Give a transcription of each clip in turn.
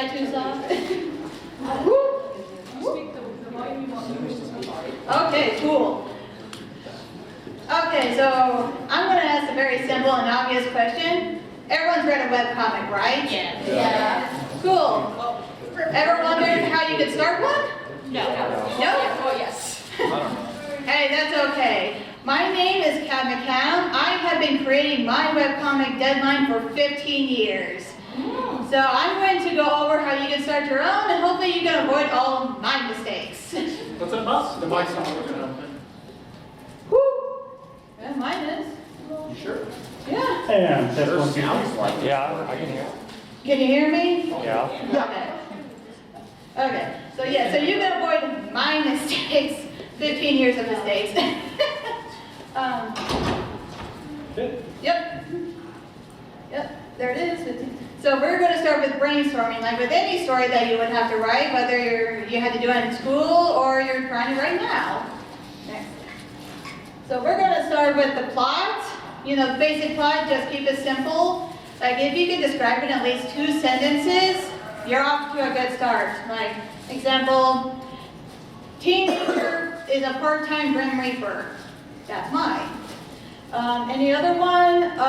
I too soft? Okay, cool. Okay, so I'm going to ask a very simple and obvious question. Everyone's read a webcomic, right? Yeah. Cool. Ever wondered how you could start one? No. No? Oh, yes. Hey, that's okay. My name is KattMcAdam. I have been creating my webcomic deadline for 15 years. So I'm going to go over how you can start your own, and hopefully you can avoid all of my mistakes. What's that bus? The mic's not working, I don't think. Woo! Yeah, mine is. You sure? Yeah. And that's one thing. Yeah, I can hear. Can you hear me? Yeah. Okay. Okay. So yeah, so you can avoid my mistakes. 15 years of mistakes. Yep. Yep, there it is. So we're going to start with brainstorming, like with any story that you would have to write, whether you had to do it in school or you're trying to write now. Next. So we're going to start with the plot. You know, the basic plot, just keep it simple. Like if you can describe it in at least 2 sentences, you're off to a good start. Like, example, teenager is a part-time Grim Reaper. That's mine. Any other one?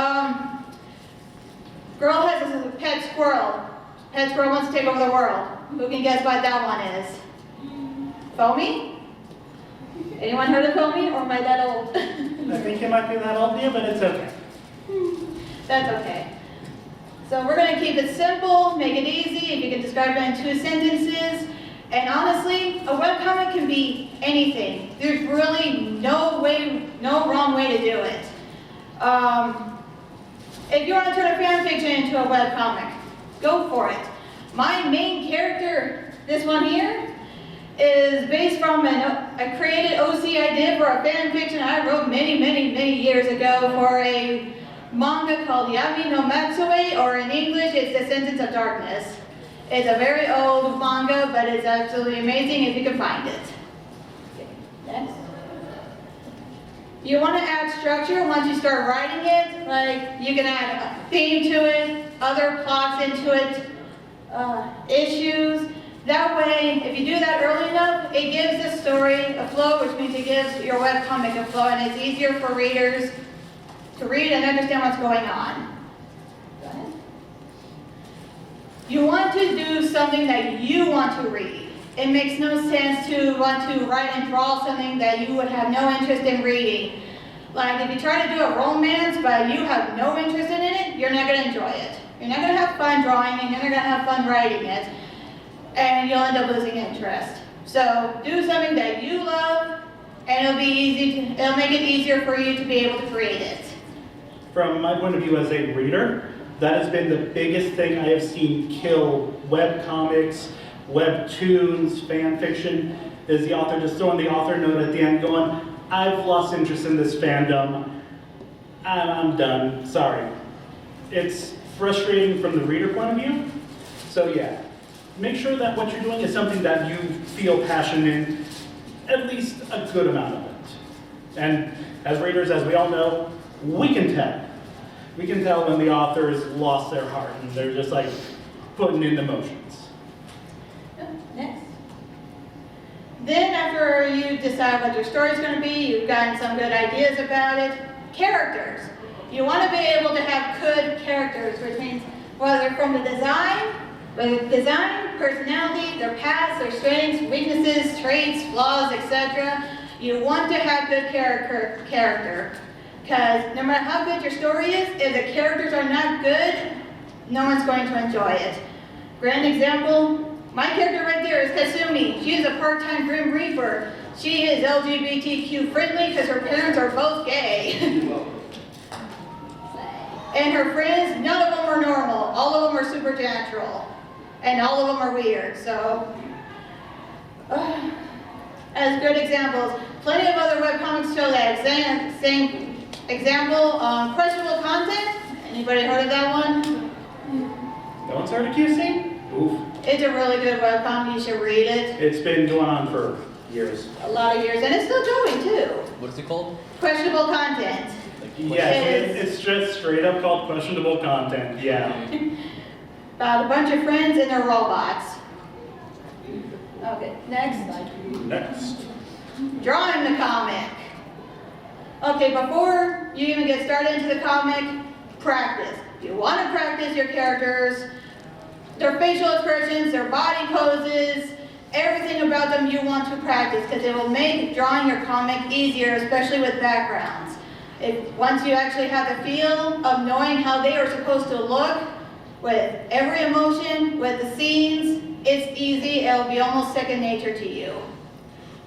Girl has a pet squirrel. Pet squirrel wants to take over the world. Who can guess what that one is? Foamy? Anyone heard of Foamy, or am I that old? I think it might be that old, yeah, but it's okay. That's okay. So we're going to keep it simple, make it easy. If you can describe it in 2 sentences. And honestly, a webcomic can be anything. There's really no wrong way to do it. If you want to turn a fan fiction into a webcomic, go for it. My main character, this one here, is based from a created OC I did for a fan fiction I wrote many years ago for a manga called Yami no Matsue, or in English, it's Descendants of Darkness. It's a very old manga, but it's absolutely amazing if you can find it. Okay, next. You want to add structure once you start writing it. Like, you can add a theme to it, other plots into it, issues. That way, if you do that early enough, it gives the story a flow, which means it gives your webcomic a flow, and it's easier for readers to read and understand what's going on. Go ahead. You want to do something that you want to read. It makes no sense to want to write and draw something that you would have no interest in reading. Like if you try to do a romance but you have no interest in it, you're not going to enjoy it. You're not going to have fun drawing and you're not going to have fun writing it. And you'll end up losing interest. So do something that you love and it'll make it easier for you to be able to create it. From my point of view as a reader, that has been the biggest thing I have seen kill webcomics, webtoons, fan fiction, is the author just throwing the author note at the end going, I've lost interest in this fandom, I'm done, sorry. It's frustrating from the reader point of view, so yeah. Make sure that what you're doing is something that you feel passion in, at least a good amount of it. And as readers, as we all know, we can tell. We can tell when the author's lost their heart and they're just like putting in the motions. Next. Then after you decide what your story's going to be, you've gotten some good ideas about it, characters. You want to be able to have good characters, which means whether from the design, personality, their past, their strengths, weaknesses, traits, flaws, etc. You want to have good character. Because no matter how good your story is, if the characters are not good, no one's going to enjoy it. Grand example, my character right there is Kasumi. She is a part-time Grim Reaper. She is LGBTQ friendly because her parents are both gay. And her friends, none of them are normal. All of them are supernatural. And all of them are weird, so. As good examples, plenty of other webcomics show that same example. Questionable content, anybody heard of that one? No one's heard of QC? Oof. It's a really good webcomic, you should read it. It's been going on for years. A lot of years, and it's still going too. What is it called? Questionable content. Yes, it's just straight up called questionable content, yeah. about a bunch of friends and their robots. Okay, next. Next. Drawing the comic. Okay, before you even get started into the comic, practice. You want to practice your characters, their facial expressions, their body poses, everything about them you want to practice because it will make drawing your comic easier, especially with backgrounds. Once you actually have the feel of knowing how they are supposed to look, with every emotion, with the scenes, it's easy, it'll be almost second nature to you.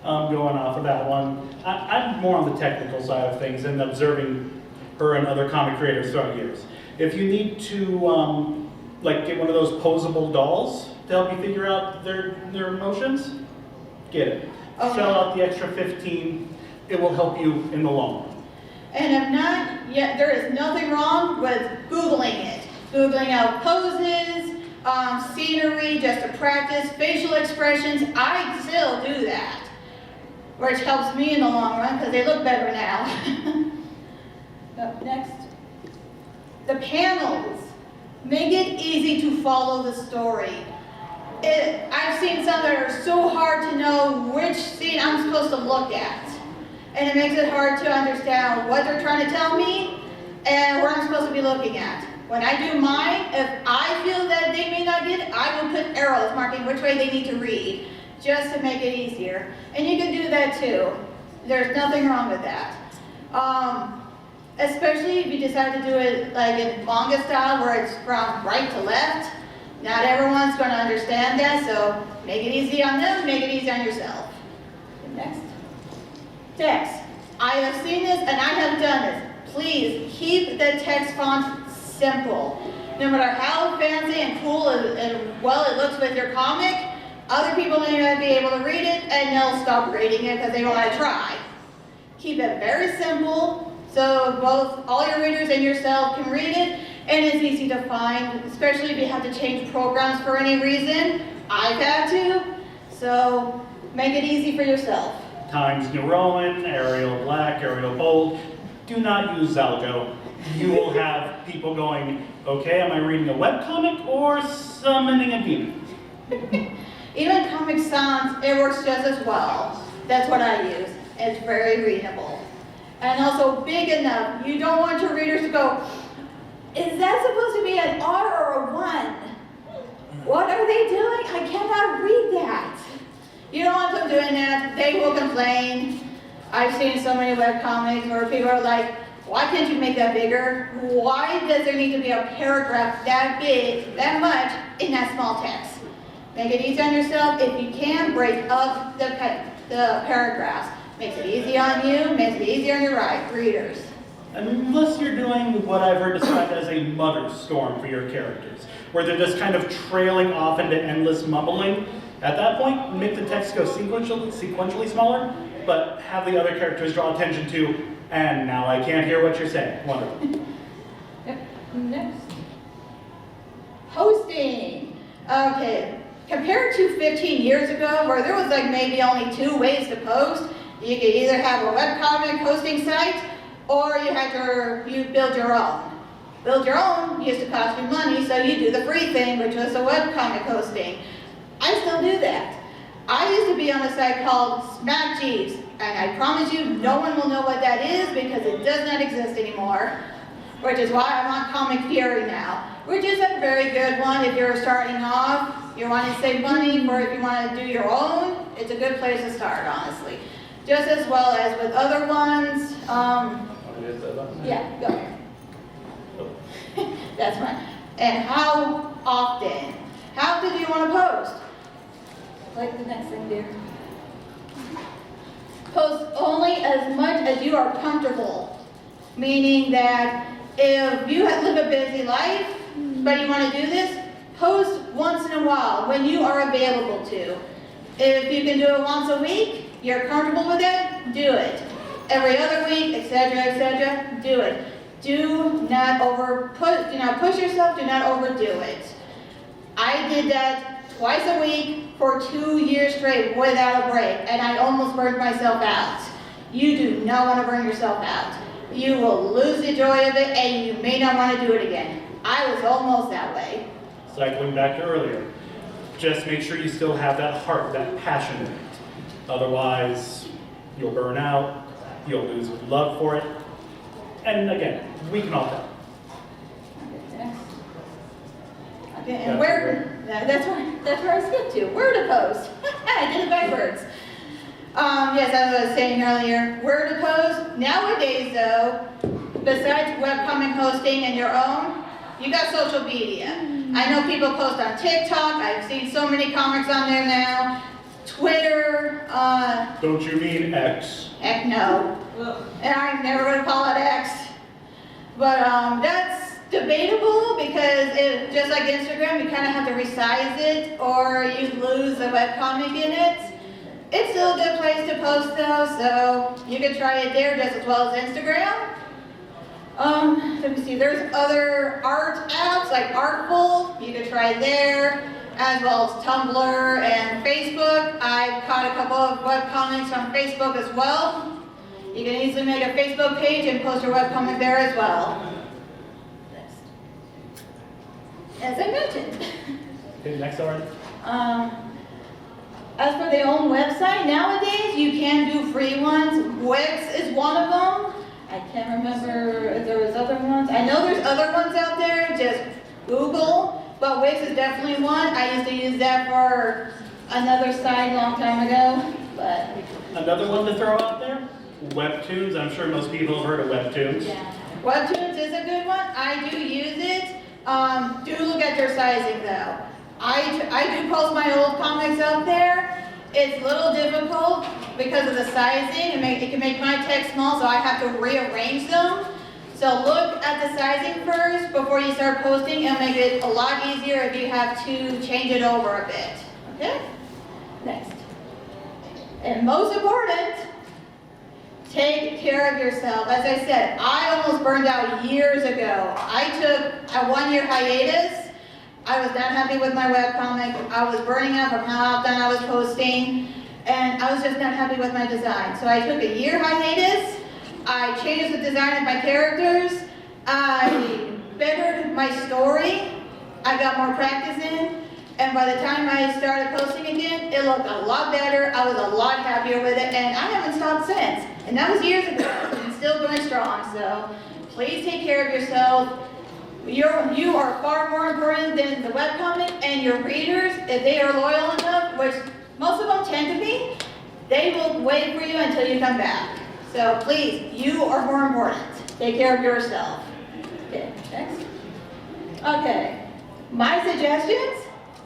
Going off of that one, I'm more on the technical side of things and observing her and other comic creators throughout years. If you need to like get one of those posable dolls to help you figure out their emotions, get it. Okay. Sell out the extra 15, it will help you in the long run. And if not, yet there is nothing wrong with Googling it. Googling out poses, scenery, just to practice, facial expressions. I still do that, which helps me in the long run because they look better now. Up next. The panels. Make it easy to follow the story. I've seen some that are so hard to know which scene I'm supposed to look at. And it makes it hard to understand what they're trying to tell me and what I'm supposed to be looking at. When I do mine, if I feel that they may not get it, I will put arrows marking which way they need to read, just to make it easier. And you can do that too. There's nothing wrong with that. Especially if you decide to do it like in manga style where it's from right to left. Not everyone's going to understand that, so make it easy on them, make it easy on yourself. Next. Text. I have seen this and I have done this. Please keep the text font simple. No matter how fancy and cool and well it looks with your comic, other people may not be able to read it and they'll stop reading it because they want to try. Keep it very simple so both all your readers and yourself can read it, and it's easy to find, especially if you have to change programs for any reason. I've had to, so make it easy for yourself. Times New Roman, Arial Black, Arial Bold. Do not use Zalgo. You will have people going, okay, am I reading a webcomic or summoning a demon? Even Comic Sans, it works just as well. That's what I use. It's very readable. And also big enough. You don't want your readers to go, is that supposed to be an R or a 1? What are they doing? I cannot read that. You don't want them doing that. They will complain. I've seen so many webcomics where people are like, why can't you make that bigger? Why does there need to be a paragraph that big, that much, in that small text? Make it easy on yourself. If you can, break up the paragraphs. Makes it easy on you, makes it easy on your readers. Unless you're doing what I've heard described as a mutter storm for your characters, where they're just kind of trailing off into endless mumbling. At that point, make the text go sequentially smaller, but have the other characters draw attention to, and now I can't hear what you're saying. Wonderful. Yep. Next. Hosting. Okay. Compared to 15 years ago, where there was like maybe only 2 ways to post, you could either have a webcomic hosting site, or you build your own. Build your own used to cost you money, so you do the free thing, which was a webcomic hosting. I still do that. I used to be on a site called Smack Jeeves, and I promise you, no one will know what that is because it does not exist anymore. Which is why I'm on Comic Fury now, which is a very good one if you're starting off, you want to save money, or if you want to do your own, it's a good place to start, honestly. Just as well as with other ones. Yeah, go. That's fine. And how often? How often do you want to post? Like the next thing, dear. Post only as much as you are comfortable. Meaning that if you live a busy life, but you want to do this, post once in a while when you are available to. If you can do it once a week, you're comfortable with it, do it. Every other week, etc., do it. Do not push yourself, do not overdo it. I did that twice a week for 2 years straight without a break, and I almost burned myself out. You do not want to burn yourself out. You will lose the joy of it, and you may not want to do it again. I was almost that way. cycling back to earlier, just make sure you still have that heart, that passion in it. Otherwise, you'll burn out, you'll lose love for it. And again, we can all tell. Okay, and where, that's where I skipped to, where to post. I did it backwards. Yes, as I was saying earlier, where to post. Nowadays though, besides webcomic hosting and your own, you got social media. I know people post on TikTok, I've seen so many comics on there now. Twitter, Don't you mean X? heck no. And I'm never gonna call it X. But that's debatable because it, just like Instagram, you kind of have to resize it or you lose the webcomic in it. It's still a good place to post though, so you can try it there just as well as Instagram. Let me see, there's other art apps like Artful, you can try there, as well as Tumblr and Facebook. I've caught a couple of webcomics on Facebook as well. You can easily make a Facebook page and post your webcomic there as well. As I mentioned. Okay, next already. As for their own website, nowadays you can do free ones. Wix is one of them. I can't remember if there was other ones. I know there's other ones out there, just Google, but Wix is definitely one. I used to use that for another site a long time ago, but. Another one to throw out there, Webtoons. I'm sure most people have heard of Webtoons. Yeah. Webtoons is a good one. I do use it. Do look at their sizing though. I do post my old comics out there. It's a little difficult because of the sizing. It can make my text small, so I have to rearrange them. So look at the sizing first before you start posting. It'll make it a lot easier if you have to change it over a bit. Okay? Next. And most important, take care of yourself. As I said, I almost burned out years ago. I took a 1-year hiatus. I was not happy with my webcomic. I was burning out from how often I was posting, and I was just not happy with my design. So I took a year hiatus. I changed the design of my characters. I bettered my story. I got more practice in, and by the time I started posting again, it looked a lot better. I was a lot happier with it, and I haven't stopped since. And that was years ago, and still going strong. So please take care of yourself. You are far more important than the webcomic, and your readers, if they are loyal enough, which most of them tend to be, they will wait for you until you come back. So please, you are more important. Take care of yourself. Okay, next. Okay, my suggestions,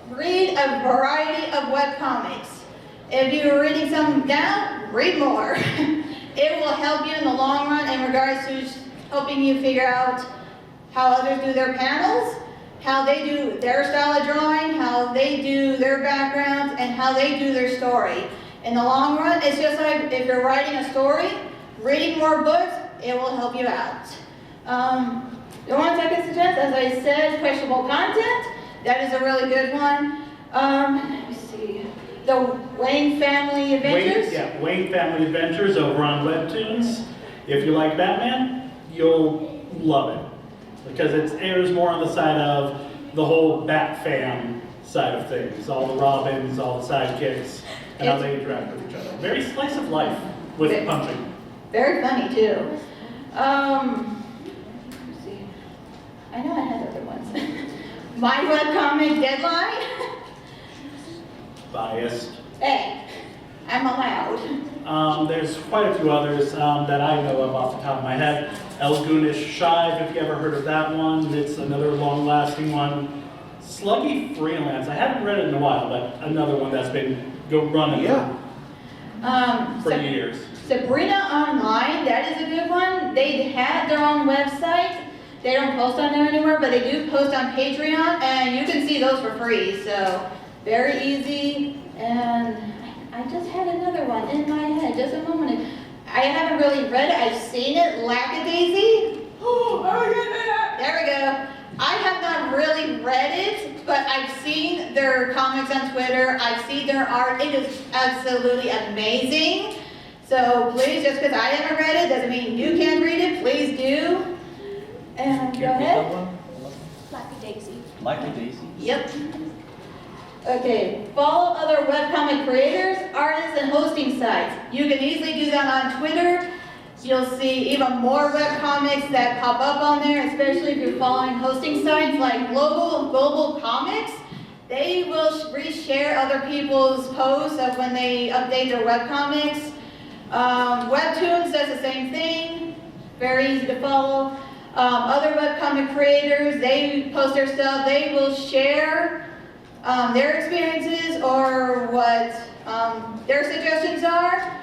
read a variety of webcomics. If you're reading some down, read more. It will help you in the long run in regards to helping you figure out how others do their panels, how they do their style of drawing, how they do their backgrounds, and how they do their story. In the long run, it's just like if you're writing a story, reading more books, it will help you out. The ones I can suggest, as I said, questionable content, that is a really good one. Let me see, the Wayne Family Adventures. Wayne Family Adventures over on Webtoons. If you like Batman, you'll love it. Because it airs more on the side of the whole Bat fam side of things. All the Robins, all the sidekicks, and how they interact with each other. Very slice of life with punching. Very funny too. Let's see. I know I had other ones. My webcomic Deadline. Biased. Hey, I'm allowed. There's quite a few others that I know of off the top of my head. El Goonish Shive, if you ever heard of that one. It's another long-lasting one. Sluggy Freelance, I haven't read it in a while, but another one that's been running for years. Sabrina Online, that is a good one. They had their own website. They don't post on there anymore, but they do post on Patreon, and you can see those for free. So very easy. And I just had another one in my head just a moment ago. I haven't really read it. I've seen it, Lackadaisy. Oh, there we go. I have not really read it, but I've seen their comics on Twitter. I've seen their art. It is absolutely amazing. So please, just because I haven't read it doesn't mean you can't read it. Please do. And go ahead. Lackadaisy. Lucky Daisy. Yep. Okay, follow other webcomic creators, artists, and hosting sites. You can easily do that on Twitter. You'll see even more webcomics that pop up on there, especially if you're following hosting sites like Global Comics. They will reshare other people's posts of when they update their webcomics. Webtoons does the same thing, very easy to follow. Other webcomic creators, they post their stuff, they will share their experiences or what their suggestions are.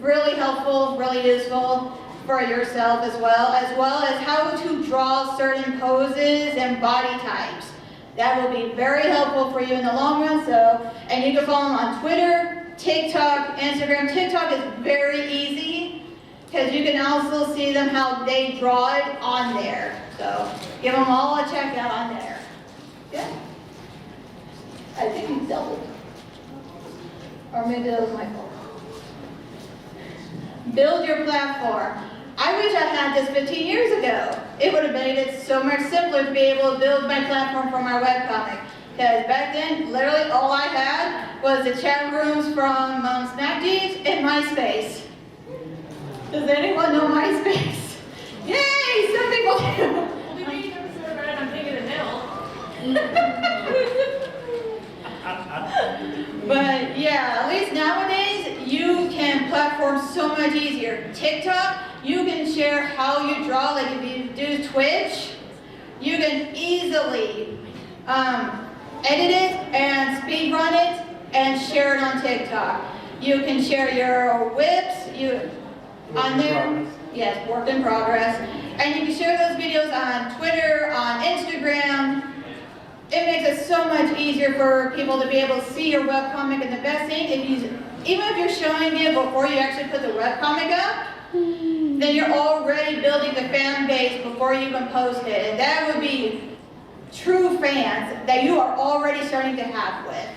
Really helpful, really useful for yourself as well as how to draw certain poses and body types. That will be very helpful for you in the long run. And you can follow them on Twitter, TikTok, Instagram. TikTok is very easy because you can also see them how they draw it on there. So give them all a check out on there. Yeah. I think you doubled. Or maybe that was my fault. Build your platform. I wish I had this 15 years ago. It would have made it so much simpler to be able to build my platform for my webcomic. Because back then, literally all I had was the chat rooms from Snack Jeeves and MySpace. Does anyone know MySpace? Yay! Some people do. Well, we made an episode about it. I'm thinking of But yeah, at least nowadays, you can platform so much easier. TikTok, you can share how you draw, like if you do Twitch, you can easily edit it and speed run it and share it on TikTok. You can share your whips on there. Yes, work in progress. And you can share those videos on Twitter, on Instagram. It makes it so much easier for people to be able to see your webcomic, and the best thing, even if you're showing it before you actually put the webcomic up, then you're already building the fan base before you even post it. And that would be true fans that you are already starting to have with.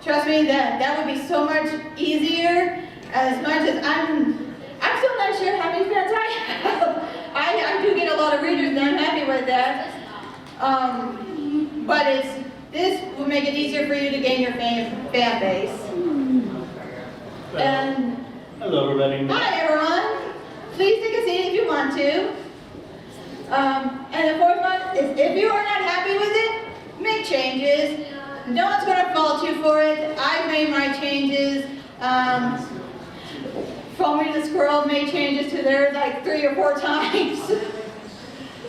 Trust me, that would be so much easier. As much as I'm still not sure how many fans I have. I do get a lot of readers and I'm happy with that. But this will make it easier for you to gain your fan base. And hello, everybody. hi, everyone. Please take a seat if you want to. And the fourth one is if you are not happy with it, make changes. No one's going to fault you for it. I've made my changes. Foamy the Squirrel made changes to theirs like 3 or 4 times.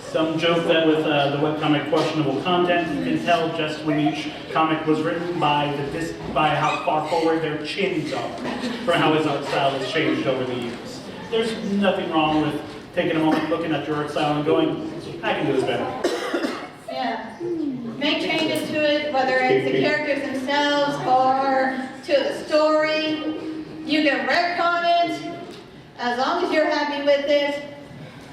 Some joke that with the webcomic questionable content, you can tell just when each comic was written by how far forward their chins are, for how his art style has changed over the years. There's nothing wrong with taking a moment, looking at your art style and going, I can do this better. Yeah. Make changes to it, whether it's the characters themselves or to the story. You can retcon it. As long as you're happy with it,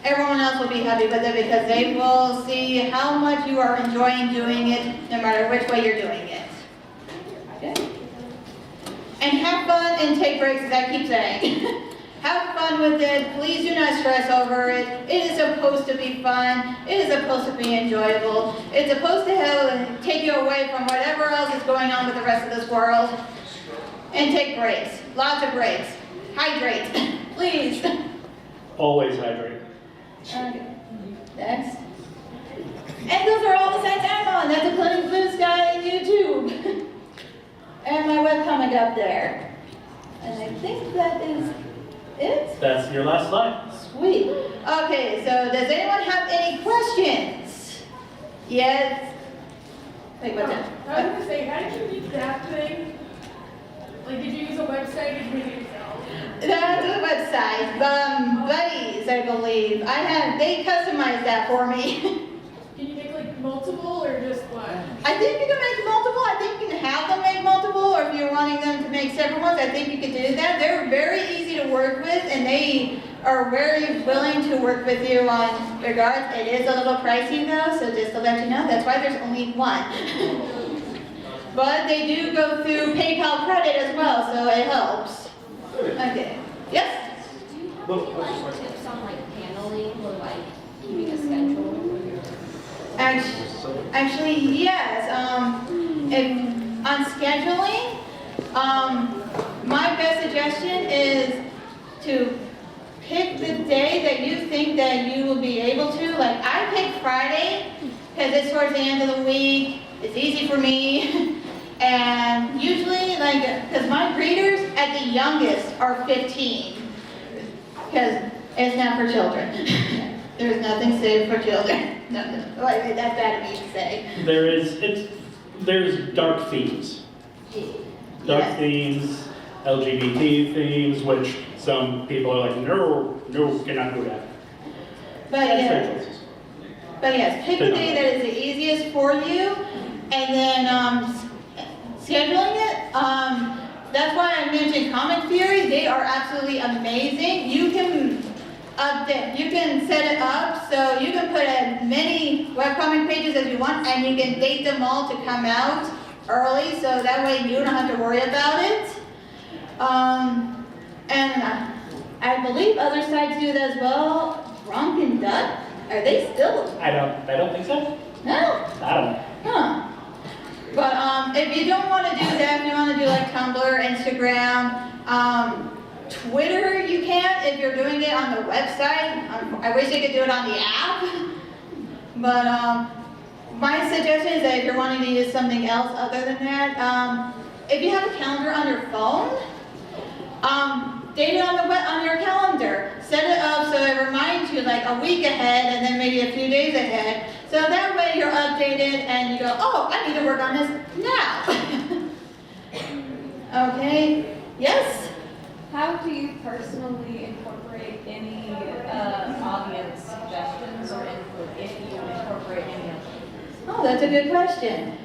everyone else will be happy with it because they will see how much you are enjoying doing it, no matter which way you're doing it. Okay? And have fun and take breaks, as I keep saying. Have fun with it. Please do not stress over it. It is supposed to be fun. It is supposed to be enjoyable. It's supposed to take you away from whatever else is going on with the rest of this world. And take breaks. Lots of breaks. Hydrate. Please. Always hydrate. Okay. Next. And those are all the sites I'm on. That's including Blue Sky and YouTube. And my webcomic up there. And I think that is it. That's your last slide. Sweet. Okay, so does anyone have any questions? Yes. Wait, what's that? I was going to say, how did you make that thing? Like, did you use a website or did you make it yourself? That's a website. Buddies, I believe. They customized that for me. Can you make, like, multiple or just one? I think you can make multiple. I think you can have them make multiple, or if you're wanting them to make separate ones, I think you could do that. They're very easy to work with, and they are very willing to work with you on regards. It is a little pricey though, so just to let you know, that's why there's only one. But they do go through PayPal credit as well, so it helps. Okay. Yes? Do you have any like tips on like paneling or like keeping a schedule? Actually, Actually, yes. If on scheduling, my best suggestion is to pick the day that you think that you will be able to. Like I pick Friday because it's towards the end of the week. It's easy for me. And usually, like, because my readers at the youngest are 15, because it's not for children. There's nothing safe for children. Nothing. Well, that's bad of me to say. There's dark themes. Dark Yes. themes, LGBT themes, which some people are like, no, cannot do that. But That's yes. their choices. But yes, pick a day that is the easiest for you, and then scheduling it. That's why I mentioned Comic Theory. They are absolutely amazing. You can set it up so you can put as many webcomic pages as you want, and you can date them all to come out early, so that way you don't have to worry about it. And I believe other sites do that as well. Drunk and Duck. Are they still? I don't think so. No? I don't know. Huh. But if you don't want to do that, if you want to do like Tumblr, Instagram, Twitter, you can if you're doing it on the website. I wish you could do it on the app. But my suggestion is that if you're wanting to use something else other than that, if you have a calendar on your phone, date it on your calendar. Set it up so it reminds you like a week ahead and then maybe a few days ahead. So that way you're updated and you go, oh, I need to work on this now. Okay, yes? How do you personally incorporate any audience suggestions or input if you incorporate any of them? Oh, that's a good question.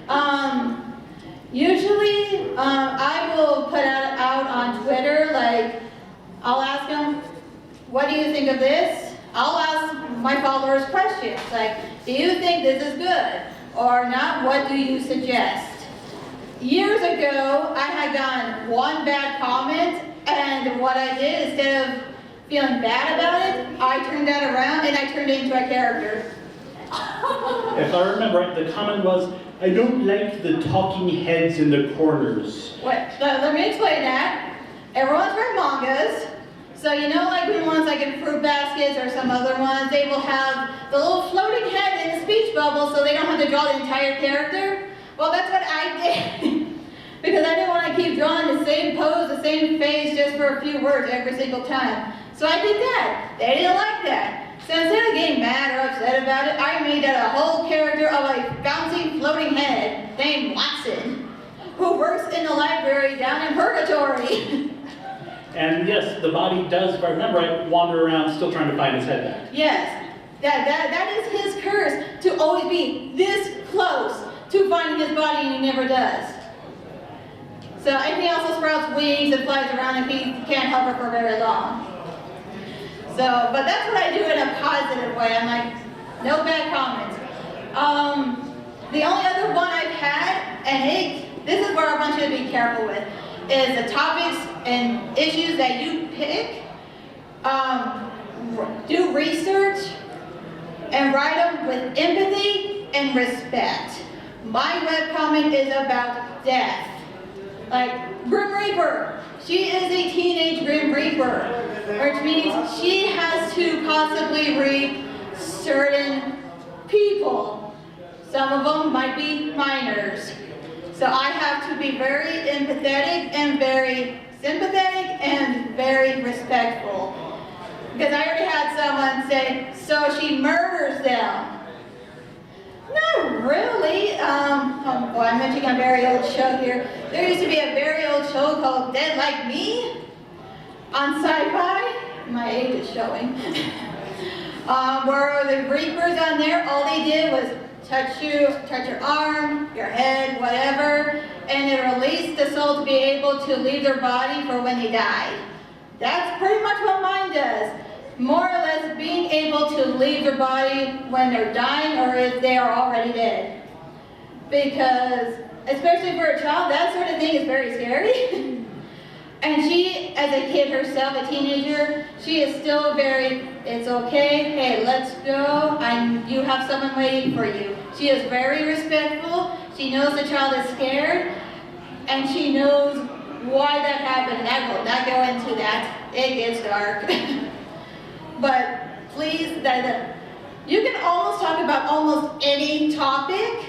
Usually, I will put out on Twitter, like, I'll ask them, what do you think of this? I'll ask my followers questions, like, do you think this is good? Or not, what do you suggest? Years ago, I had gotten one bad comment, and what I did, instead of feeling bad about it, I turned that around and I turned it into a character. If I remember right, the comment was, I don't like the talking heads in the corners. Let me explain that. Everyone's read mangas, so you know like the ones like in Fruit Baskets or some other ones, they will have the little floating head in the speech bubble so they don't have to draw the entire character. Well, that's what I did. Because I didn't want to keep drawing the same pose, the same face just for a few words every single time. So I did that. They didn't like that. So instead of getting mad or upset about it, I made that a whole character of a bouncing, floating head named Watson, who works in the library down in Purgatory. And yes, the body does, if I remember right, wander around still trying to find his head back. Yes, that is his curse, to always be this close to finding his body, and he never does. So, and he also sprouts wings and flies around if he can't hover for very long. So, but that's what I do in a positive way. I'm like, no bad comments. The only other one I've had, and this is where I want you to be careful with, is the topics and issues that you pick. Do research and write them with empathy and respect. My webcomic is about death. Like Grim Reaper, she is a teenage Grim Reaper, which means she has to possibly reap certain people. Some of them might be minors. So I have to be very empathetic and very sympathetic and very respectful. Because I already had someone say, so she murders them. Not really. Well, I'm mentioning a very old show here. There used to be a very old show called Dead Like Me on Sci-Fi. My age is showing. Where the Reapers on there, all they did was touch your arm, your head, whatever, and it released the soul to be able to leave their body for when they died. That's pretty much what mine does. More or less being able to leave their body when they're dying or if they are already dead. Because, especially for a child, that sort of thing is very scary. And she, as a kid herself, a teenager, she is still very, it's okay, hey, let's go, you have someone waiting for you. She is very respectful. She knows the child is scared, and she knows why that happened. And I will not go into that. It gets dark. But please, you can almost talk about almost any topic.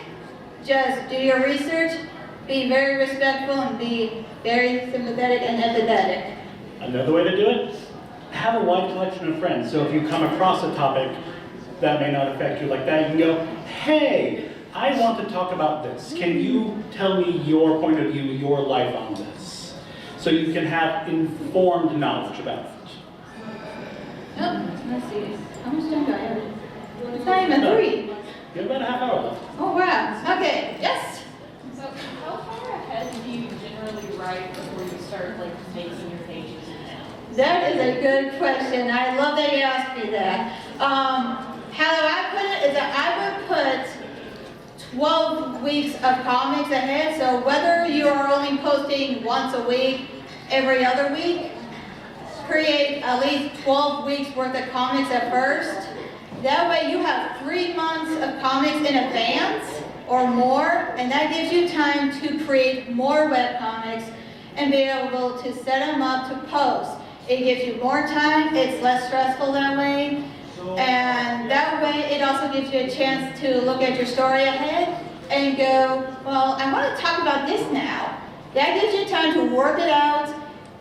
Just do your research, be very respectful, and be very sympathetic and empathetic. Another way to do it, have a wide collection of friends. So if you come across a topic that may not affect you like that, you can go, hey, I want to talk about this. Can you tell me your point of view, your life on this? So you can have informed knowledge about it. Oh, let's see. How much time do I have? It's not even 3. You have about a half hour left. Oh, wow. Okay, yes? So how far ahead do you generally write before you start like making your pages? That is a good question. I love that you asked me that. How I put it is that I would put 12 weeks of comics ahead. So whether you are only posting once a week, every other week, create at least 12 weeks worth of comics at first. That way you have 3 months of comics in advance or more, and that gives you time to create more webcomics and be able to set them up to post. It gives you more time, it's less stressful that way, and that way it also gives you a chance to look at your story ahead and go, well, I want to talk about this now. That gives you time to work it out,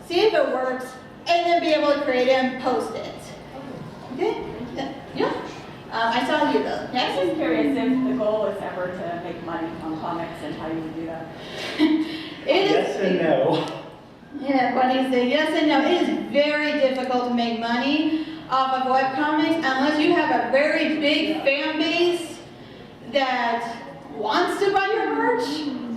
see if it works, and then be able to create it and post it. Okay? Yeah. I saw you though. I'm Yes? just curious if the goal is ever to make money on comics and how you would do that. Yes and no. Yeah, funny say yes and no. It is very difficult to make money off of webcomics unless you have a very big fan base that wants to buy your merch.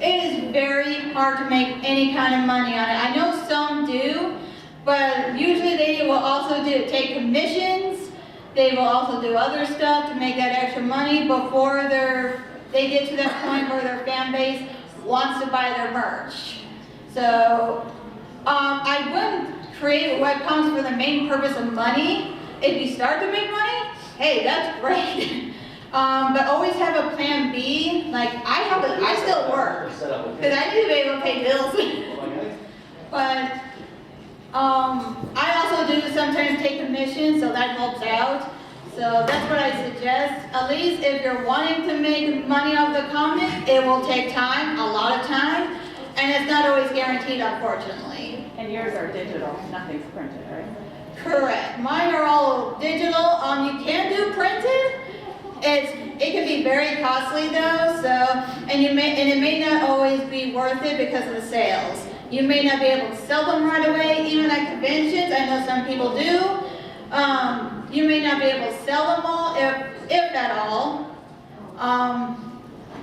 It is very hard to make any kind of money on it. I know some do, but usually they will also take commissions. They will also do other stuff to make that extra money before they get to that point where their fan base wants to buy their merch. So I wouldn't create webcomics for the main purpose of money. If you start to make money, hey, that's great. But always have a plan B. Like I still work because I need to be able to pay bills. But I also do sometimes take commissions, so that helps out. So that's what I suggest. At least if you're wanting to make money off the comic, it will take time, a lot of time, and it's not always guaranteed, unfortunately. And yours are digital, nothing's printed, right? Correct. Mine are all digital. You can do printed. It can be very costly though. And it may not always be worth it because of the sales. You may not be able to sell them right away, even at conventions. I know some people do. You may not be able to sell them all, if at all.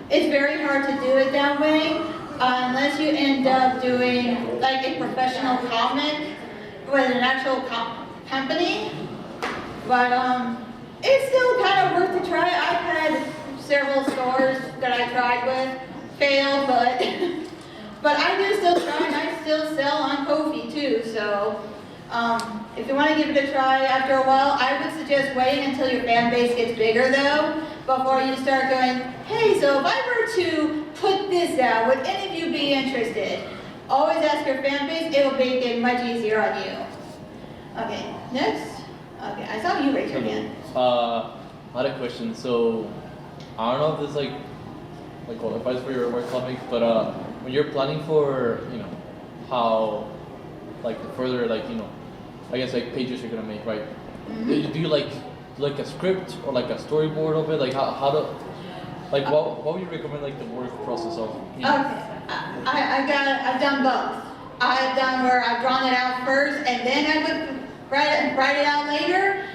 It's very hard to do it that way unless you end up doing like a professional comic with an actual company. But it's still kind of worth to try. I've had several stores that I tried with fail, but I do still try, and I still sell on Ko-fi too. So if you want to give it a try after a while, I would suggest waiting until your fan base gets bigger though, before you start going, hey, so if I were to put this out, would any of you be interested? Always ask your fan base, it will make it much easier on you. Okay, next. Okay, I saw you raise your hand. I had a question. So, I don't know if this qualifies for your webcomic, but when you're planning for, how, further, I guess pages you're gonna make, right? Mm-hmm. Do you like a script or a storyboard of it? How to, what would you recommend the work process of? Okay, I've done both. I've done where I've drawn it out first and then I would write it out later.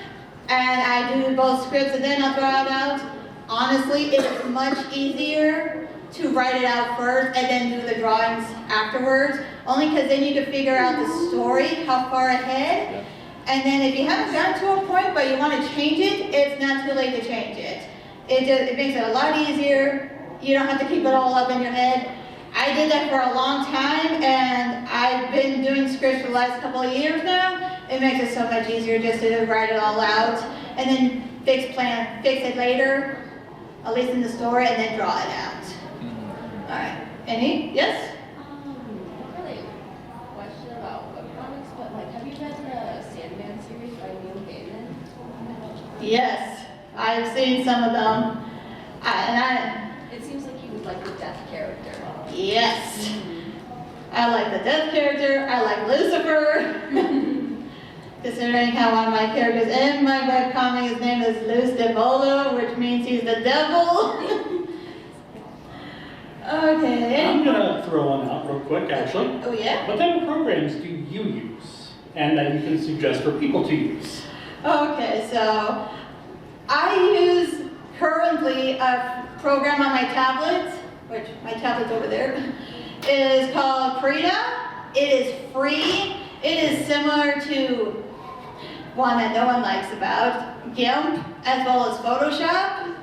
And I do both scripts and then I'll draw it out. Honestly, it is much easier to write it out first and then do the drawings afterwards. Only because then you can figure out the story, how far ahead. Yeah. And then if you haven't gotten to a point but you want to change it, it's not too late to change it. It makes it a lot easier. You don't have to keep it all up in your head. I did that for a long time and I've been doing scripts for the last couple of years now. It makes it so much easier just to write it all out and then fix it later. at least in the story, and then draw it out. All right. Any? Yes? Not really a question about webcomics, but like, have you read the Sandman series by Neil Gaiman? Yes. I've seen some of them. It seems like you would like the death character. Yes. I like the death character. I like Lucifer. Considering how one of my characters in my webcomic, his name is Luz Devolo, which means he's the devil. Okay. I'm gonna throw one out real quick, actually. Oh yeah? What type of programs do you use? And that you can suggest for people to use? Okay, so I use currently a program on my tablet, which my tablet's over there, is called Krita. It is free. It is similar to one that no one likes about, GIMP, as well as Photoshop.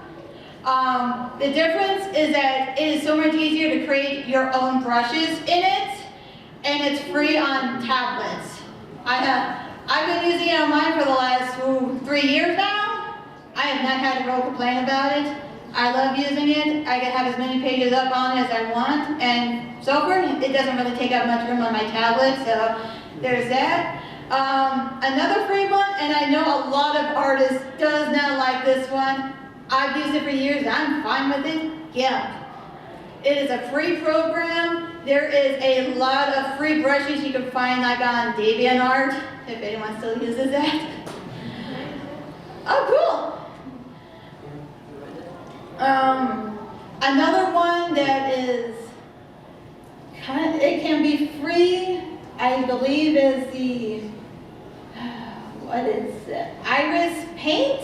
The difference is that it is so much easier to create your own brushes in it, and it's free on tablets. I've been using it on mine for the last 3 years now. I have not had a real complaint about it. I love using it. I can have as many pages up on it as I want, and so far it doesn't really take up much room on my tablet, so there's that. Another free one, and I know a lot of artists does not like this one. I've used it for years, I'm fine with it. GIMP. It is a free program. There is a lot of free brushes you can find like on DeviantArt, if anyone still uses that. Oh, cool. Another one that is it can be free, I believe, is the, what is it? Iris Paint?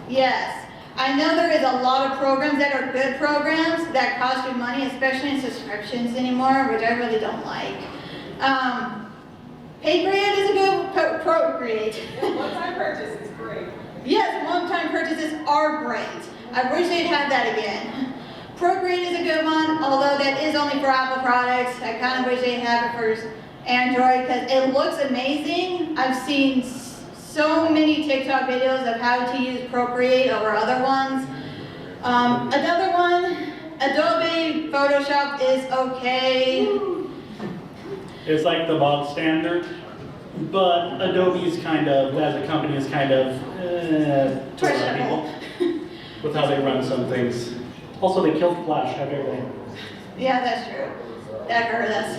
Yes. I know there is a lot of programs that are good programs that cost you money, especially in subscriptions anymore, which I really don't like. Procreate is a good Procreate. One-time purchase is great. Yes, one-time purchases are great. I wish they'd have that again. Procreate is a good one, although that is only for Apple products. I kind of wish they'd have it for Android because it looks amazing. I've seen so many TikTok videos of how to use Procreate over other ones. Another one, Adobe Photoshop is okay. It's like the bog standard, but Adobe's kind of, as a company, is kind of to a lot of people with how they run some things. Also, they killed Flash. Have everything. Yeah, that's true. That hurt us.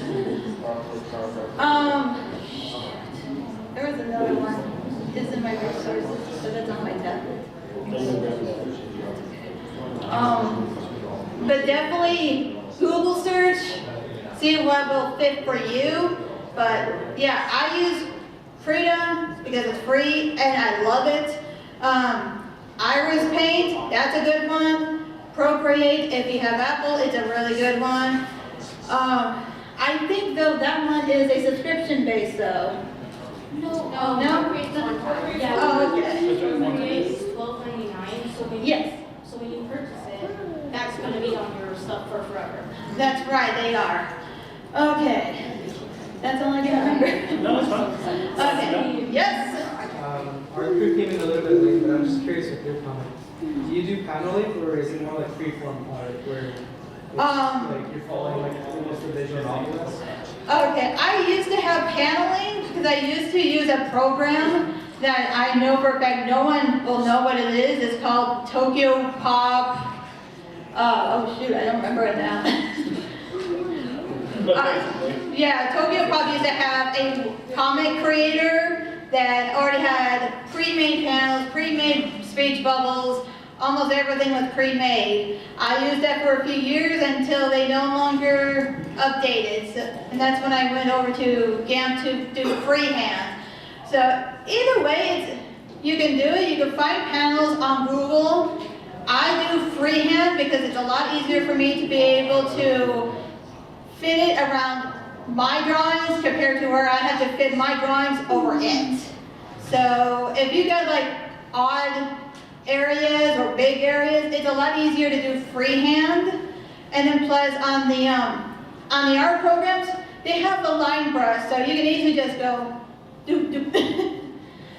There was another one. It's in my resources, so that's on my tablet. But definitely Google search, see what will fit for you. But yeah, I use Krita because it's free and I love it. Iris Paint, that's a good one. Procreate, if you have Apple, it's a really good one. I think though that one is a subscription based though. No, No? Procreate's one time. Yeah. Oh, okay. Procreate is $12.99, so when Yes. so when you purchase it, that's going to be on your stuff for forever. That's right, they are. Okay. That's all I can remember. No, it's fine. Okay. Yes. Our crew came in a little bit late, but I'm just curious with your comment. Do you do paneling, or is it more like freeform art, where it's like you're following like almost a visual novel? Okay, I used to have paneling because I used to use a program that I know for a fact no one will know what it is. It's called Tokyo Pop. Oh shoot, I don't remember it now. But basically, Yeah, Tokyo Pop used to have a comic creator that already had pre-made panels, pre-made speech bubbles, almost everything was pre-made. I used that for a few years until they no longer updated, and that's when I went over to GAMP to do freehand. So either way, you can do it. You can find panels on Google. I do freehand because it's a lot easier for me to be able to fit it around my drawings compared to where I have to fit my drawings over it. So if you got like odd areas or big areas, it's a lot easier to do freehand. And then plus on the art programs, they have the line brush, so you can easily just go doop doop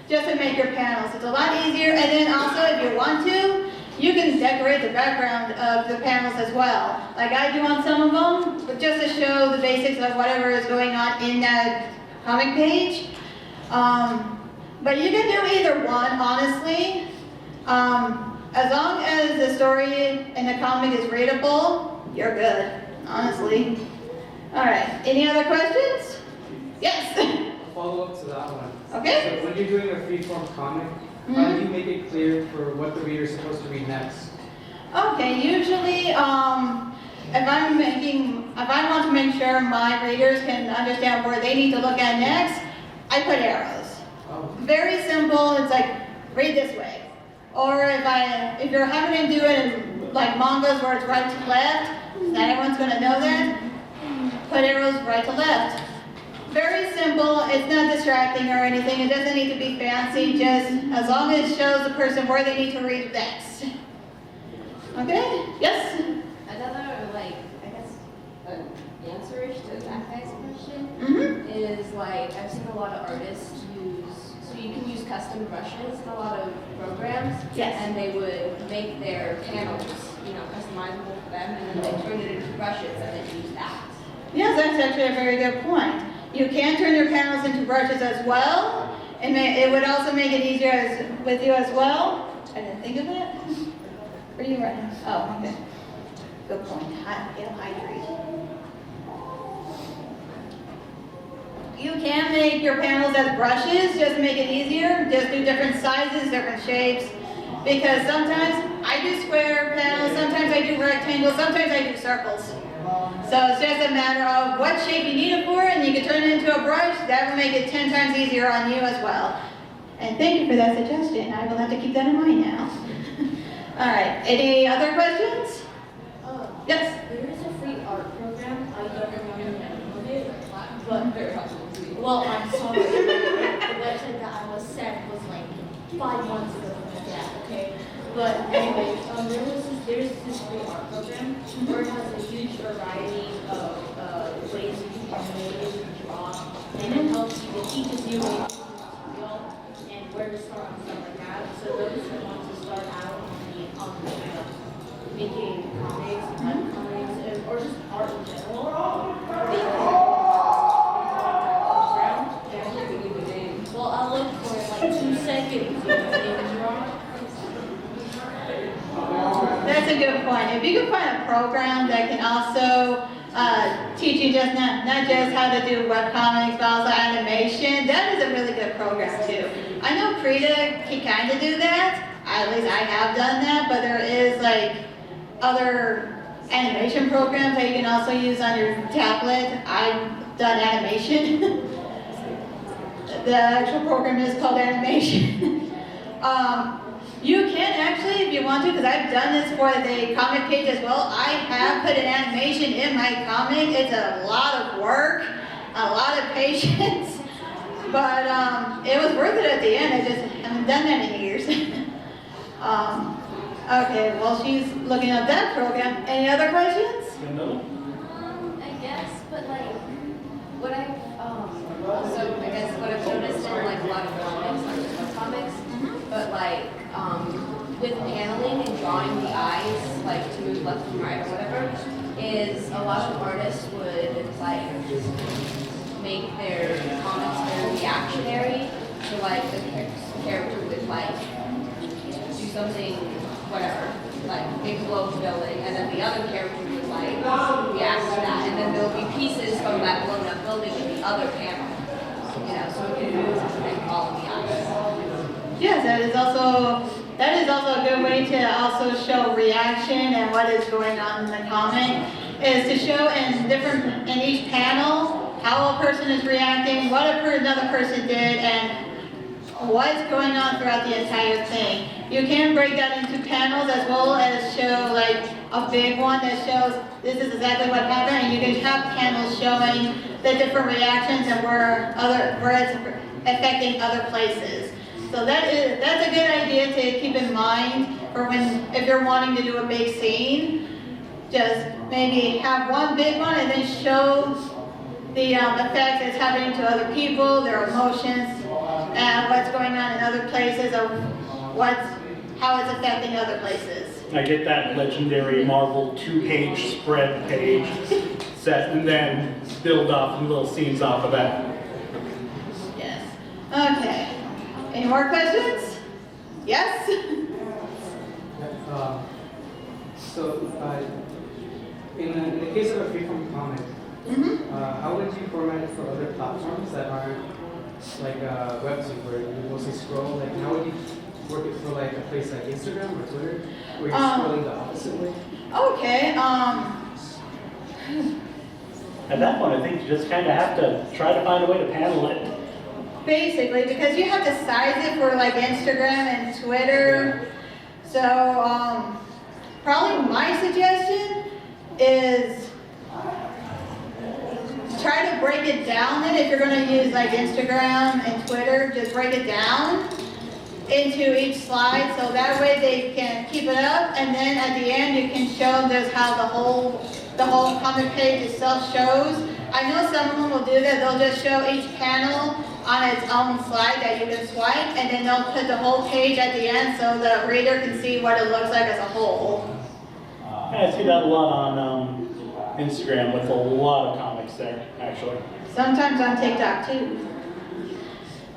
just to make your panels. It's a lot easier. And then also if you want to, you can decorate the background of the panels as well. Like I do on some of them, but just to show the basics of whatever is going on in that comic page. But you can do either one, honestly. As long as the story in the comic is readable, you're good, honestly. All right, any other questions? Yes. A follow-up to that one. Okay. So when you're doing a freeform comic, how do you make it clear for what the reader is supposed to read next? Okay, usually, if I want to make sure my readers can understand where they need to look at next, I put arrows. Oh. Very simple, it's like, read this way. Or if you're having to do it in like mangas where it's right to left, not everyone's gonna know that, put arrows right to left. Very simple, it's not distracting or anything, it doesn't need to be fancy, just as long as it shows the person where they need to read next. Okay, yes? Another, like, I guess, answer-ish to that guy's question Mm-hmm. is, like, I've seen a lot of artists use, so you can use custom brushes in a lot of programs. Yes. And they would make their panels, customizable for them, and then they turn it into brushes and then use that. Yes, that's actually a very good point. You can turn your panels into brushes as well, and it would also make it easier with you as well. I didn't think of that. Where are you right now? Oh, okay. Good point. It'll hydrate. You can make your panels as brushes, just to make it easier. Just do different sizes, different shapes. Because sometimes I do square panels, sometimes I do rectangles, sometimes I do circles. So it's just a matter of what shape you need it for, and you can turn it into a brush. That will make it 10 times easier on you as well. And thank you for that suggestion. I will have to keep that in mind now. All right, any other questions? Yes? There is a free art program. I don't remember the name of it, but very helpful. Well, I'm sorry. The website that I was sent was like 5 months ago. Yeah, okay. But anyway, there's this free art program where it has a huge variety of ways you can animate and draw, and it helps you. It teaches you what you feel and where to start and stuff like that. So those who want to start out making comics, webcomics, or just art in general, they can. Well, I'll look for it like 2 seconds. That's a good point. If you can find a program that can also teach you just not just how to do webcomics, but also animation, that is a really good program too. I know Krita can kind of do that. At least I have done that, but there is like other animation programs that you can also use on your tablet. I've done animation. The actual program is called animation. You can actually, if you want to, because I've done this for the comic page as well, I have put an animation in my comic. It's a lot of work, a lot of patience, but it was worth it at the end. I just haven't done that in years. Okay, well, she's looking at that program. Any other questions? I guess, but like, what I've also, I guess what I've noticed in like a lot of comics, not just webcomics, but like with paneling and drawing the eyes, like to move left and right or whatever, is a lot of artists would like make their comics very reactionary. So like the character would like do something, whatever, like explode the building, and then the other character would like react to that, and then there'll be pieces from that blown up building in the other panel. So it can move and follow the eyes. Yes, that is also a good way to also show reaction and what is going on in the comic, is to show in each panel how a person is reacting, what another person did, and what's going on throughout the entire thing. You can break that into panels as well as show like a big one that shows this is exactly what happened, and you can have panels showing the different reactions and where it's affecting other places. So that's a good idea to keep in mind for if you're wanting to do a big scene. Just maybe have one big one and then show the effects that's happening to other people, their emotions, and what's going on in other places of what's how it's affecting other places. I get that legendary Marvel 2-page spread page set, and then build off little scenes off of that. Yes. Okay. Any more questions? Yes? In the case of a freeform comic, Mm-hmm. how would you format it for other platforms that aren't like webtoon, where you mostly scroll? Like, how would you work it for like a place like Instagram or Twitter, where you're scrolling the opposite way? Okay. At that point, I think you just kind of have to try to find a way to panel it. Basically, because you have to size it for like Instagram and Twitter. So, probably my suggestion is try to break it down. Then, if you're going to use like Instagram and Twitter, just break it down into each slide, so that way they can keep it up. And then at the end, you can show them just how the whole comic page itself shows. I know some of them will do that. They'll just show each panel on its own slide that you can swipe, and then they'll put the whole page at the end so the reader can see what it looks like as a whole. I see that a lot on Instagram with a lot of comics there, actually. Sometimes on TikTok too.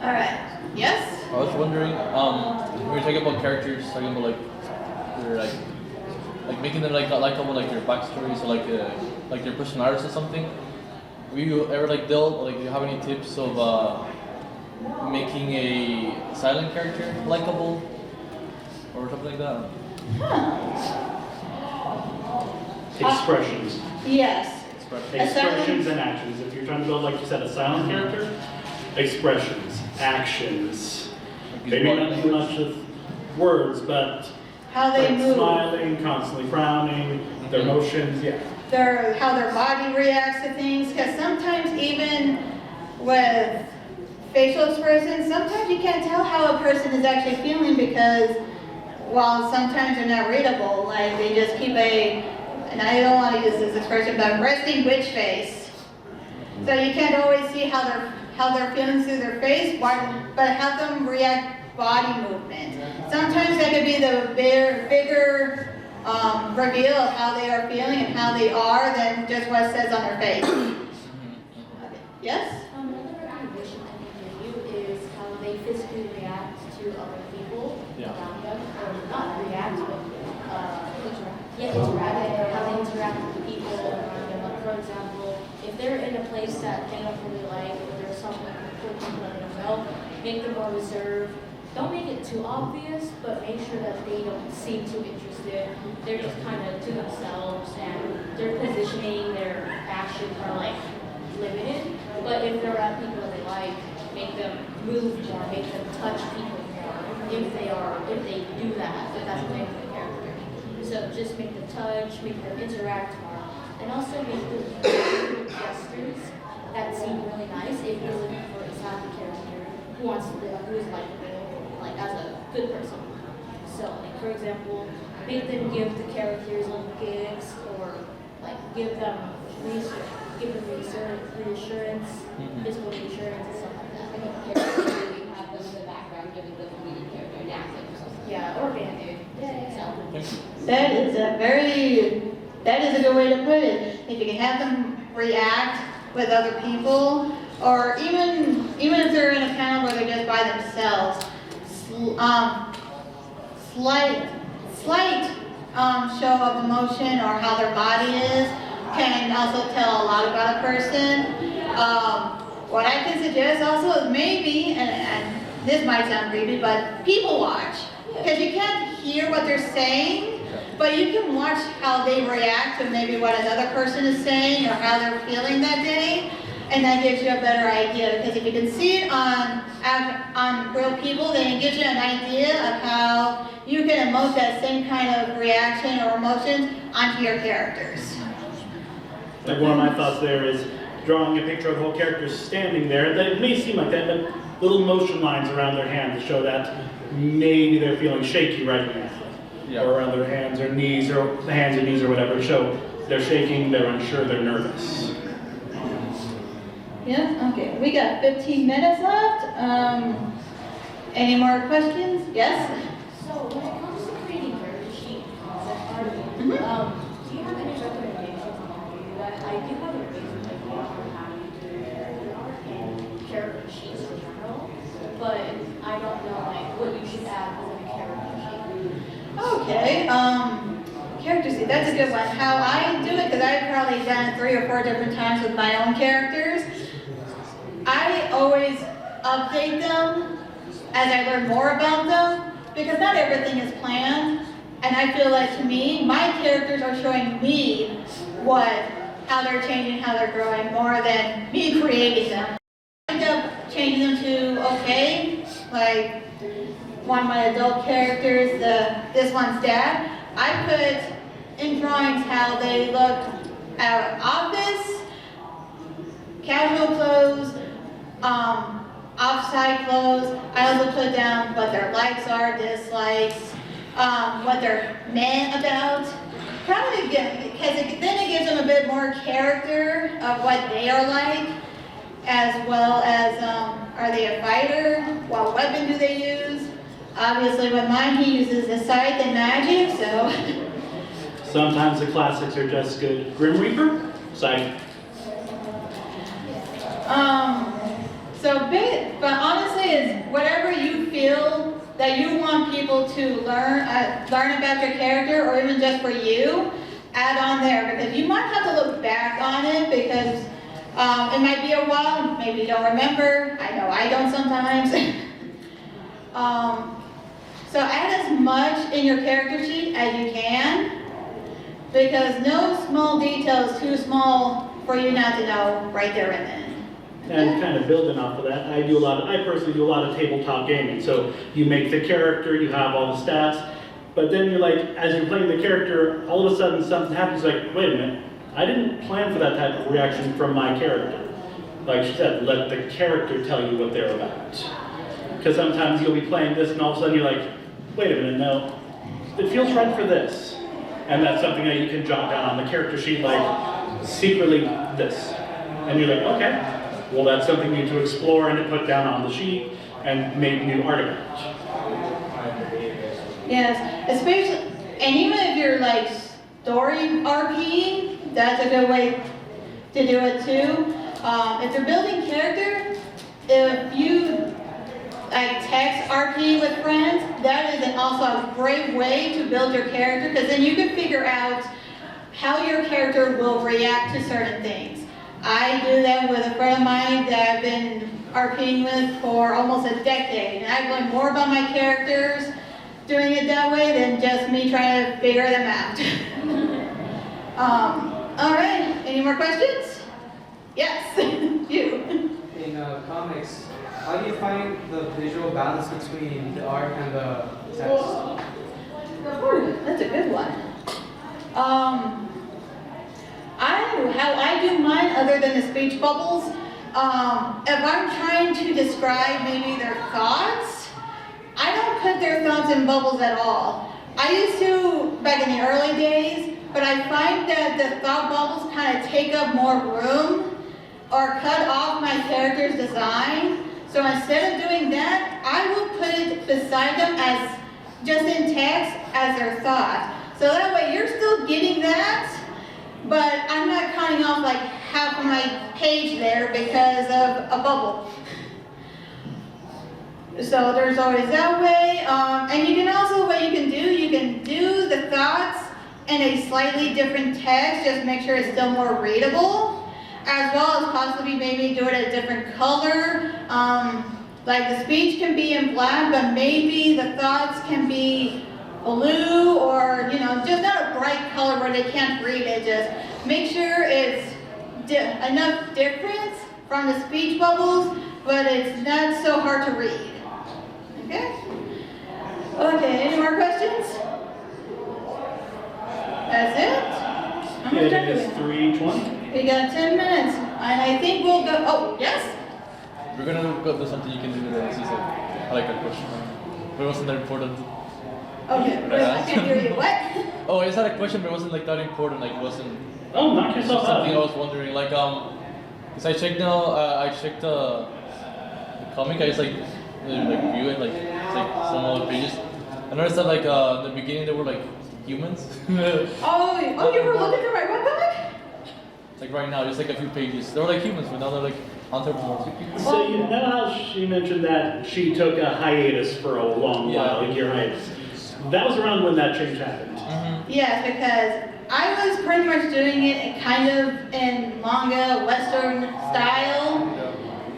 All right. Yes? I was wondering, when you're talking about characters, talking about they're like making them like likable, like their backstories, or like their personalities or something. Will you ever do you have any tips of making a silent character likable or something like that? Expressions. Yes. Expressions and actions. If you're trying to build, like you said, a silent character, expressions, actions. Maybe not too much of words, but How they like move. smiling, constantly frowning, their emotions, yeah. How their body reacts to things, because sometimes even with facial expressions, sometimes you can't tell how a person is actually feeling because, while sometimes they're not readable, like they just keep and I don't want to use this expression, but resting witch face. So you can't always see how they're feeling through their face, but have them react body movement. Sometimes that could be the bigger reveal of how they are feeling and how they are than just what it says on their face. Okay. Yes? Another recommendation I can give you is how they physically react to other people around them, or not react, but interact, how they interact with the people around them. Like, for example, if they're in a place that they don't really like, or there's something cool people that they don't know, make them more reserved. Don't make it too obvious, but make sure that they don't seem too interested. They're just kind of to themselves, and their positioning, their actions are like limited. But if they're around people that they like, make them move more, make them touch people more. If they do that, if that's the name of the character. So just make them touch, make them interact more, and also make them do gestures that seem really nice. If you're looking for a sassy character who is likable, like as a good person. So, like for example, make them give the characters little gifts, or like give them reassurance, physical reassurance, and stuff like that. Like a character, you have them in the background giving them a leading character an accent or something. Yeah, or Band-Aid. That is a good way to put it. If you can have them react with other people, or even if they're in a panel where they're just by themselves, slight show of emotion or how their body is can also tell a lot about a person. What I can suggest also is maybe, and this might sound creepy, but people watch. Because you can't hear what they're saying, but you can watch how they react to maybe what another person is saying or how they're feeling that day. And that gives you a better idea, because if you can see it on real people, then it gives you an idea of how you can emote that same kind of reaction or emotions onto your characters. Like one of my thoughts there is drawing a picture of the whole character standing there. They may seem like that, but little motion lines around their hand to show that maybe they're feeling shaky right now. Or around their hands or knees, or the hands and knees or whatever, show they're shaking, they're unsure, they're nervous. Yeah, okay, we got 15 minutes left. Any more questions? Yes? So when it comes that's a good one. How I do it, because I've probably done it 3 or 4 different times with my own characters. I always update them as I learn more about them, because not everything is planned. And I feel like, to me, my characters are showing me how they're changing, how they're growing, more than me creating them. I end up changing them to okay, like one of my adult characters, this one's dad. I put in drawings how they look at office, casual clothes, off-site clothes. I also put down what their likes are, dislikes, what they're mad about. Probably because then it gives them a bit more character of what they are like, as well as are they a fighter? What weapon do they use? Obviously with mine he uses the scythe and magic, so. Sometimes the classics are just good. Grim Reaper, scythe. But honestly, it's whatever you feel that you want people to learn about your character, or even just for you, add on there, because you might have to look back on it, because it might be a while, maybe you don't remember. I know I don't sometimes. So add as much in your character sheet as you can, because no small detail is too small for you not to know right there and then. And kind of building off of that, I personally do a lot of tabletop gaming. So you make the character, you have all the stats, but then you're like, as you're playing the character, all of a sudden something happens, like, wait a minute, I didn't plan for that type of reaction from my character. Like she said, let the character tell you what they're about. Because sometimes you'll be playing this and all of a sudden you're like, wait a minute, no, it feels right for this. And that's something that you can jot down on the character sheet, like, secretly this. And you're like, okay. Well, that's something you need to explore and to put down on the sheet and make new artifacts. Yes, especially, and even if you're like story RP, that's a good way to do it too. If you're building character, if you like text RP with friends, that is also a great way to build your character, because then you can figure out how your character will react to certain things. I do that with a friend of mine that I've been RPing with for almost a decade, and I've learned more about my characters doing it that way than just me trying to figure them out. All right, any more questions? Yes, you. In comics, how do you find the visual balance between the art and the text? That's a good one. How I do mine, other than the speech bubbles, if I'm trying to describe maybe their thoughts, I don't put their thoughts in bubbles at all. I used to back in the early days, but I find that the thought bubbles kind of take up more room or cut off my character's design. So instead of doing that, I will put it beside them as just in text as their thought. So that way you're still getting that, but I'm not cutting off like half of my page there because of a bubble. So there's always that way. And you can also, what you can do the thoughts in a slightly different text, just make sure it's still more readable, as well as possibly maybe do it a different color. Like the speech can be in black, but maybe the thoughts can be blue, or just not a bright color where they can't read it. Just make sure it's enough difference from the speech bubbles, but it's not so hard to read. Okay? Okay, any more questions? That's it? It is 3:20. We got 10 minutes, and I think we'll go, oh, yes? We're gonna go do something you can do with the season. I like that question. But it wasn't that important. Okay, I can't hear you, what? Oh, I just had a question, but it wasn't like that important. Like it wasn't. Oh, knock It's yourself just something I out. was wondering. Like cause I checked now. I checked the comic. I just like view it. Like it's like some other pages. I noticed that like in the beginning they were like humans. Oh, you were looking through my webcomic? Like right now, just like a few pages. They were like humans, but now they're like anthropomorphic. So you know how she mentioned that she took a hiatus for a long while, a year hiatus. That was around when that change happened. Yes, because I was pretty much doing it kind of in manga, Western style.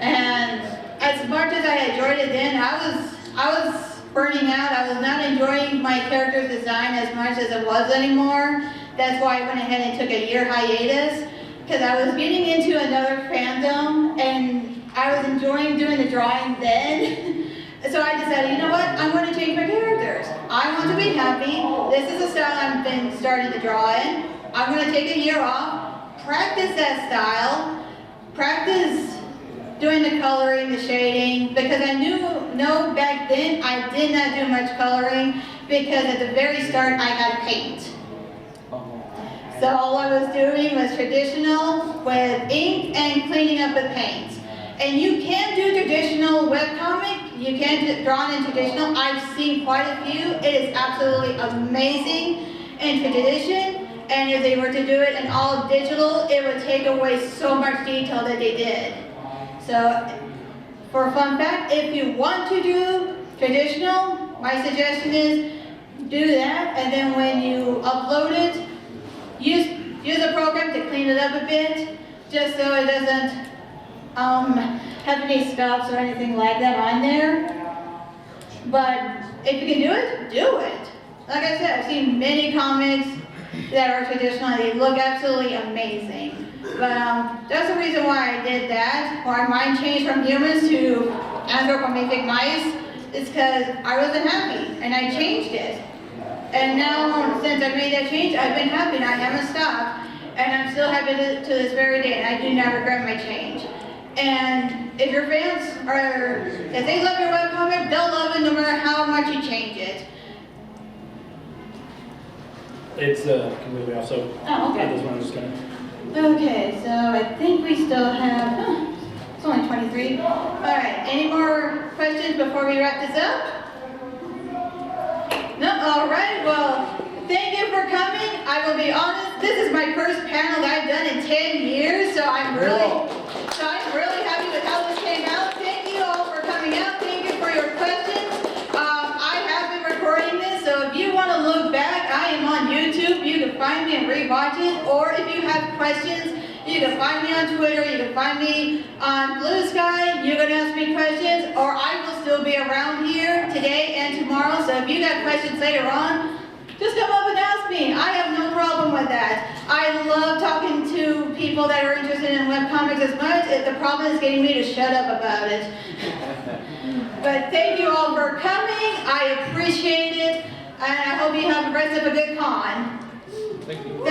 And as much as I enjoyed it then, I was burning out. I was not enjoying my character's design as much as it was anymore. That's why I went ahead and took a year hiatus, because I was getting into another fandom and I was enjoying doing the drawing then. So I decided, you know what, I'm going to change my characters. I want to be happy. This is the style I've been starting to draw in. I'm going to take a year off, practice that style, practice doing the coloring, the shading, because I know back then I did not do much coloring, because at the very start I had paint. So all I was doing was traditional with ink and cleaning up with paint. And you can do traditional webcomic, you can draw in traditional. I've seen quite a few. It is absolutely amazing in tradition. And if they were to do it in all digital, it would take away so much detail that they did. So, for a fun fact, if you want to do traditional, my suggestion is do that, and then when you upload it, use a program to clean it up a bit, just so it doesn't have any scuffs or anything like that on there. But if you can do it, do it. Like I said, I've seen many comics that are traditional, and they look absolutely amazing. But that's the reason why I did that, why mine changed from humans to anthropomorphic mice, is because I wasn't happy, and I changed it. And now, since I made that change, I've been happy, and I haven't stopped. And I'm still happy to this very day, and I do not regret my change. And if your fans if they love your webcomic, they'll love it no matter how much you change it. It's completely off, so Oh, okay. this one I'm just gonna. Okay, so I think we still have, it's only 23. All right, any more questions before we wrap this up? No, all right, well, thank you for coming. I will be honest, this is my first panel that I've done in 10 years, so I'm really happy with how this came out. Thank you all for coming out. Thank you for your questions. I have been recording this, so if you want to look back, I am on YouTube. You can find me and rewatch it, or if you have questions, you can find me on Twitter, you can find me on Blue Sky, you can ask me questions, or I will still be around here today and tomorrow, so if you got questions later on, just come up and ask me. I have no problem with that. I love talking to people that are interested in webcomics as much. The problem is getting me to shut up about it. But thank you all for coming. I appreciate it, and I hope you have the rest of a good con. Thank you.